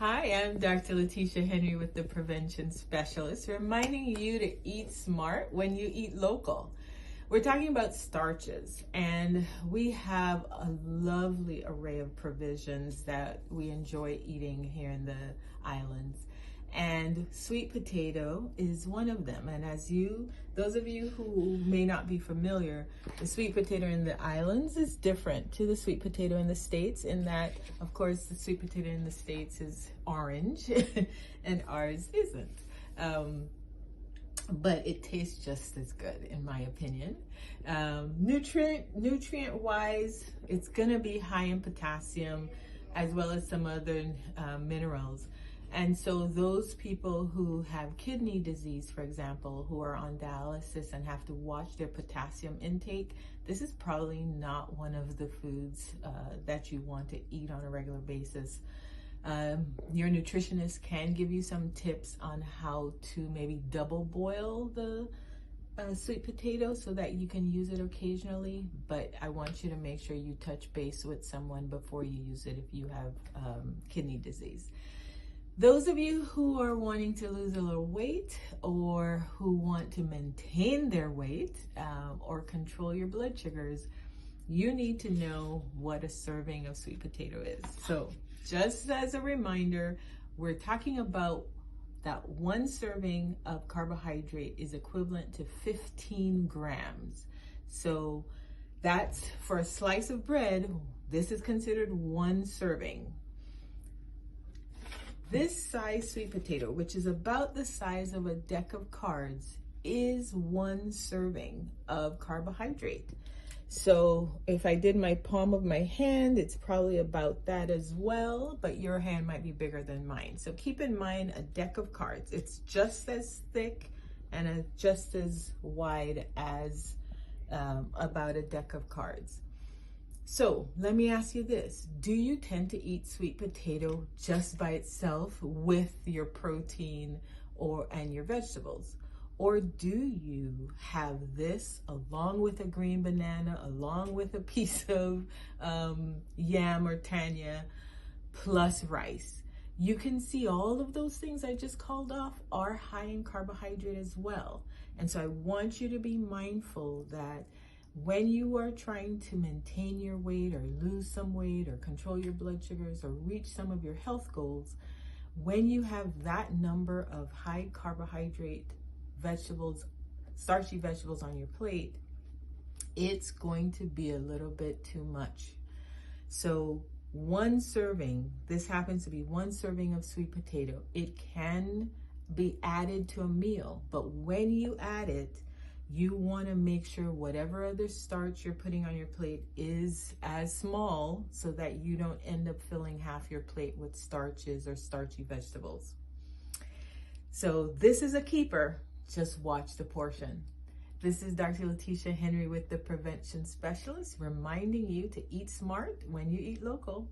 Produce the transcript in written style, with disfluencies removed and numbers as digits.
Hi, I'm Dr. Letitia Henry with the Prevention Specialist, reminding you to eat smart when you eat local. We're talking about starches, and we have a lovely array of provisions that we enjoy eating here in the islands. And sweet potato is one of them. And those of you who may not be familiar, the sweet potato in the islands is different to the sweet potato in the States in that, of course, the sweet potato in the States is orange and ours isn't. But it tastes just as good, in my opinion. Nutrient-wise, it's gonna be high in potassium as well as some other minerals. And so those people who have kidney disease, for example, who are on dialysis and have to watch their potassium intake, this is probably not one of the foods that you want to eat on a regular basis. Your nutritionist can give you some tips on how to maybe double boil the sweet potato so that you can use it occasionally, but I want you to make sure you touch base with someone before you use it if you have kidney disease. Those of you who are wanting to lose a little weight or who want to maintain their weight or control your blood sugars, you need to know what a serving of sweet potato is. So just as a reminder, we're talking about that one serving of carbohydrate is equivalent to 15 grams. So that's for a slice of bread, this is considered one serving. This size sweet potato, which is about the size of a deck of cards, is one serving of carbohydrate. So if I did my palm of my hand, it's probably about that as well, but your hand might be bigger than mine. So keep in mind a deck of cards. It's just as thick and just as wide as about a deck of cards. So let me ask you this. Do you tend to eat sweet potato just by itself with your protein and your vegetables? Or do you have this along with a green banana, along with a piece of yam or tanya, plus rice? You can see all of those things I just called off are high in carbohydrate as well. And so I want you to be mindful that when you are trying to maintain your weight or lose some weight or control your blood sugars or reach some of your health goals, when you have that number of high carbohydrate vegetables, starchy vegetables on your plate, it's going to be a little bit too much. So one serving, this happens to be one serving of sweet potato. It can be added to a meal, but when you add it, you want to make sure whatever other starch you're putting on your plate is as small so that you don't end up filling half your plate with starches or starchy vegetables. So this is a keeper. Just watch the portion. This is Dr. Letitia Henry with the Prevention Specialist, reminding you to eat smart when you eat local.